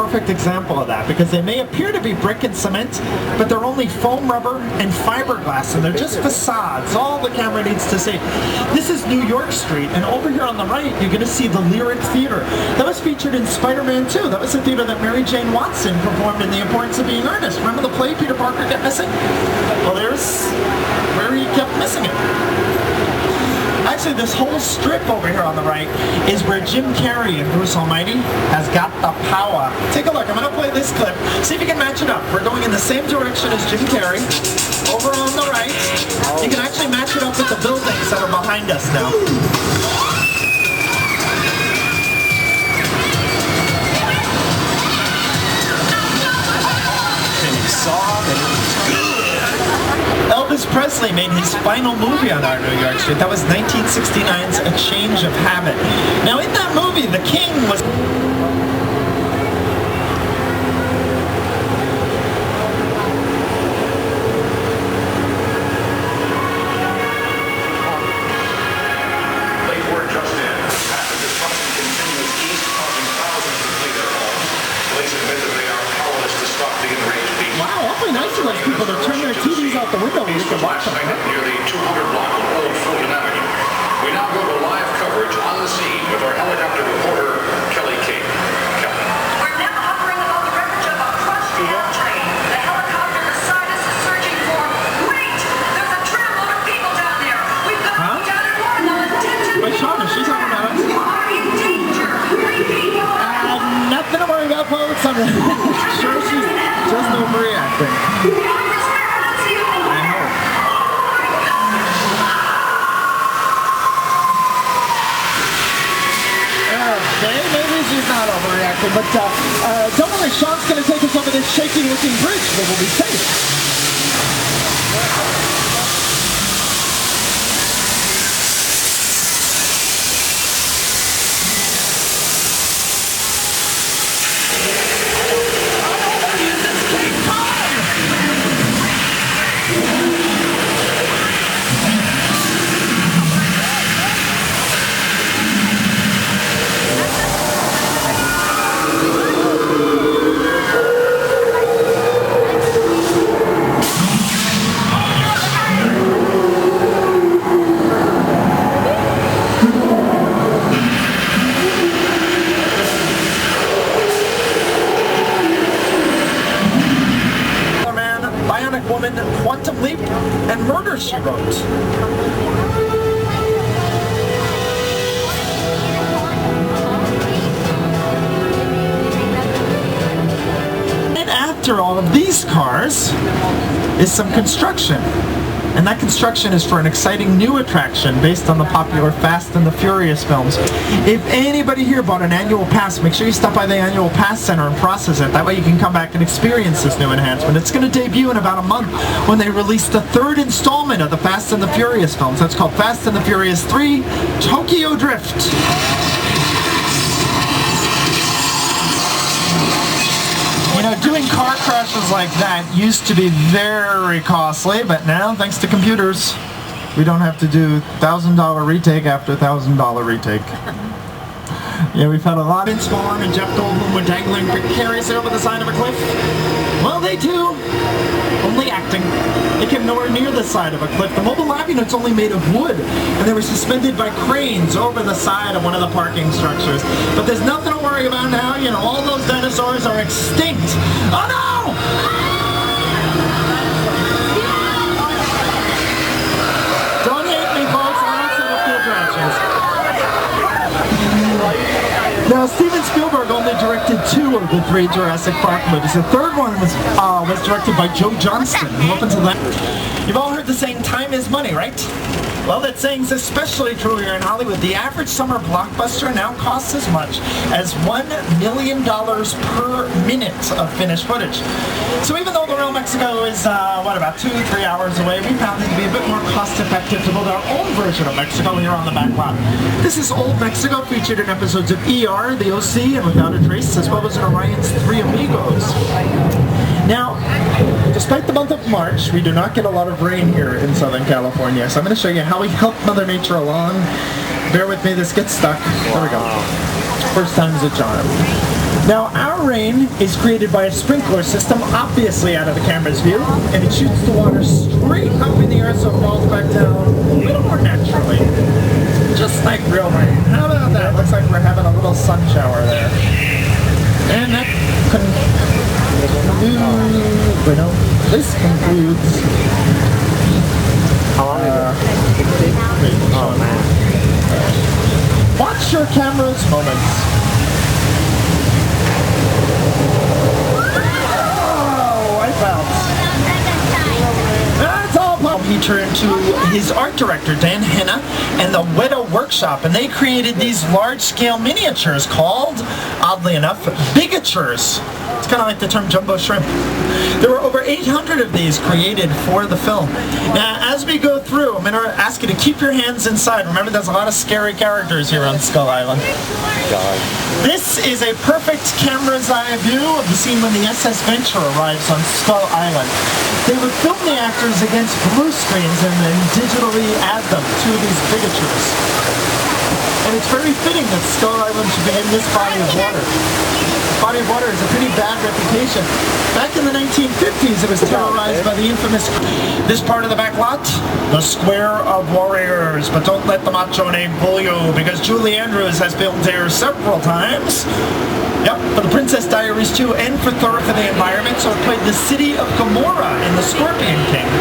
perfect example of that, because they may appear to be brick and cement, but they're only foam rubber and fiberglass, and they're just facades. All the camera needs to see. This is New York Street, and over here on the right, you're going to see the Lyric Theater. That was featured in Spider-Man 2. That was the theater that Mary Jane Watson performed in The Importance of Being Earnest. Remember the play Peter Parker kept missing? Well, there's where he kept missing it. Actually, this whole strip over here on the right is where Jim Carrey in Bruce Almighty has got the power. Take a look. I'm going to play this clip. See if you can match it up. We're going in the same direction as Jim Carrey. Over on the right. You can actually match it up with the buildings that are behind us now. Elvis Presley made his final movie on our New York Street. That was 1969's A Change of Habit. Now in that movie, the king was... Wow, awfully nice of those people to turn their TVs out the window and you can watch them. Near the 200 block of Old Fulton Avenue. We now go to live coverage on the scene with our helicopter reporter, Kelly King. Kelly. We're now hovering above the wreckage of a crushed air train. The helicopter beside us is searching for... Wait! There's a tramload of people down there. We've got to go down and warn them. Attention! Wait, Shauna, she's talking about us. You are in danger. Repeat. Nothing to worry about, folks. I'm sure she's just overreacting. Okay, maybe she's not overreacting, but don't worry, Sean's going to take us over this shaky-looking bridge, but we'll be safe. Woman, Quantum Leap, and Murder, She Wrote. And after all of these cars is some construction. And that construction is for an exciting new attraction based on the popular Fast and the Furious films. If anybody here bought an annual pass, make sure you stop by the annual pass center and process it. That way you can come back and experience this new enhancement. It's going to debut in about a month when they release the third installment of the Fast and the Furious films. That's called Fast and the Furious 3 Tokyo Drift. You know, doing car crashes like that used to be very costly, but now, thanks to computers, we don't have to do $1,000 retake after $1,000 retake. Yeah, we've had a lot in Spawn and Jeff Goldblum were dangling precariously over the side of a cliff. Well, they too, only acting. They came nowhere near the side of a cliff. The mobile lab unit's only made of wood, and they were suspended by cranes over the side of one of the parking structures. But there's nothing to worry about now. You know, all those dinosaurs are extinct. Oh no! Don't hate me, folks. I don't set up the attractions. Now, Steven Spielberg only directed 2 of the 3 Jurassic Park movies. The third one was directed by Joe Johnston. Up until then, you've all heard the saying, time is money, right? Well, that saying's especially true here in Hollywood. The average summer blockbuster now costs as much as $1 million per minute of finished footage. So even though the real Mexico is, about 2-3 hours away, we found it to be a bit more cost-effective to build our own version of Mexico here on the back lot. This is Old Mexico, featured in episodes of ER, The OC, and Without a Trace, as well as in Orion's Three Amigos. Now, despite the month of March, we do not get a lot of rain here in Southern California, so I'm going to show you how we help Mother Nature along. Bear with me, this gets stuck. There we go. First time's a charm. Now, our Storm rain is created by a sprinkler system, obviously out of the camera's view, and it shoots the water straight up in the air so it falls back down a little more naturally. Just like real rain. How about that? Looks like we're having a little sun shower there. And that this concludes. How long is it? Oh man. Watch your camera's moments. Oh, I bounced. That's all. He turned to his art director, Dan Henna, and the Weta Workshop, and they created these large-scale miniatures called, oddly enough, bigatures. It's kind of like the term jumbo shrimp. There were over 800 of these created for the film. Now, as we go through, I'm going to ask you to keep your hands inside. Remember, there's a lot of scary characters here on Skull Island. This is a perfect camera's eye view of the scene when the SS Venture arrives on Skull Island. They would film the actors against blue screens and then digitally add them to these bigatures. And it's very fitting that Skull Island should be in this body of water. Body of water has a pretty bad reputation. Back in the 1950s, it was terrorized by the infamous... This part of the back lot, the Square of Warriors. But don't let the macho name fool you, because Julie Andrews has filmed here several times. Yep, for the Princess Diaries 2 and for Thor for the Environment. So it played the city of Gamora in The Scorpion King.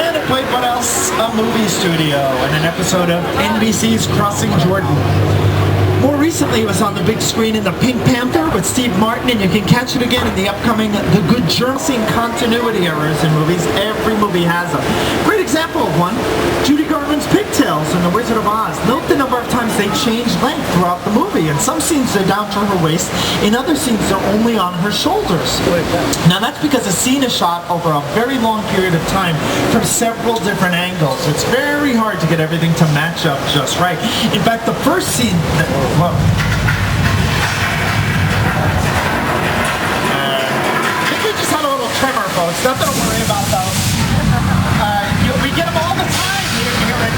And it played what else? A movie studio in an episode of NBC's Crossing Jordan. More recently, it was on the big screen in The Pink Panther with Steve Martin, and you can catch it again in the upcoming The Good German. Seeing continuity errors in movies, every movie has them. Great example of one, Judy Garland's pigtails in The Wizard of Oz. Note the number of times they change length throughout the movie. In some scenes, they're down to her waist. In other scenes, they're only on her shoulders. Now, that's because the scene is shot over a very long period of time from several different angles. It's very hard to get everything to match up just right. In fact, the first scene... I think we just had a little tremor, folks. Nothing to worry about, though. We get them all the time here in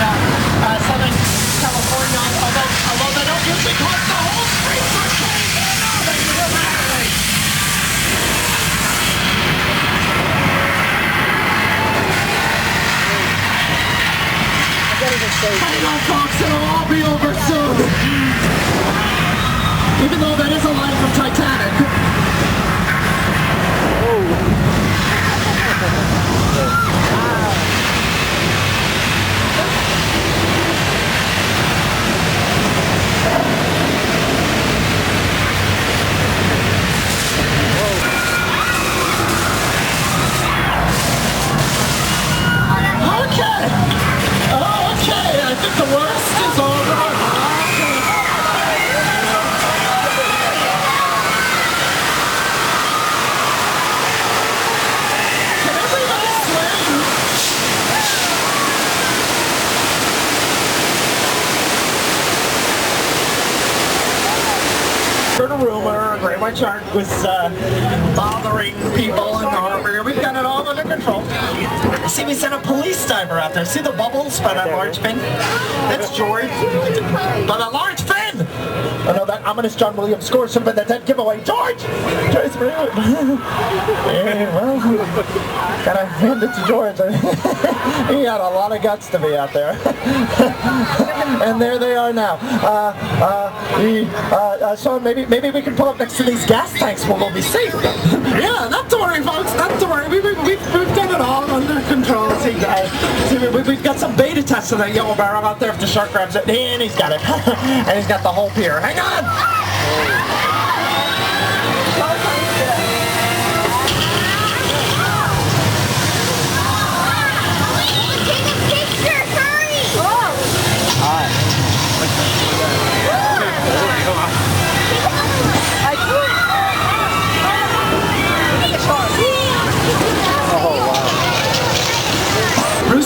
Southern California, although they don't usually cause the whole street for change. No, they dramatically. Hang on, folks. It'll all be over soon. Even though that is a line from Titanic. Okay, I think the worst is over. Heard a rumor a great white shark was bothering people in the harbor. We've got it all under control. See, we sent a police diver out there. See the bubbles by that large fin? That's George. By that large fin! I know that ominous John Williams score should have been the dead giveaway. George! George, well, gotta hand it to George. He had a lot of guts to be out there. And there they are now. So maybe we can pull up next to these gas tanks where we'll be safe. Yeah, not to worry, folks. Not to worry. We've done it all under control. See, we've got some beta tests of that yellow barrel out there. If the shark grabs it, and he's got it. And he's got the whole pier. Hang on!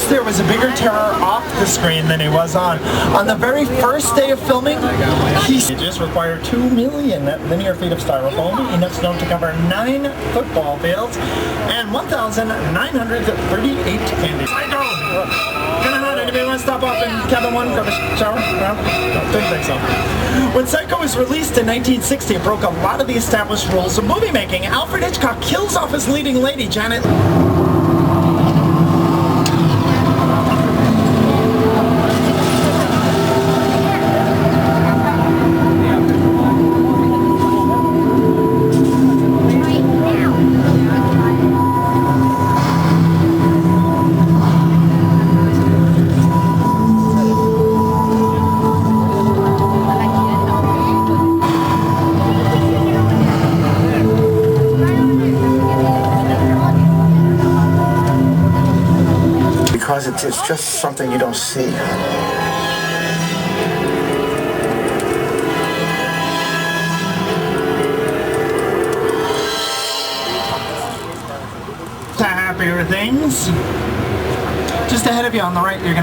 There was a bigger terror off the screen than he was on. On the very first day of filming, he just required 2 million linear feet of styrofoam, enough snow to cover 9 football fields, and 1,938 candies. I don't. Gonna have an Anybody want to stop off in cabin 1, grab a shower? No, didn't think so. When Psycho was released in 1960, it broke a lot of the established rules of movie making. Alfred Hitchcock kills off his leading lady, Janet. Because it's just something you don't see. To happier things. Just ahead of you on the right, you're going to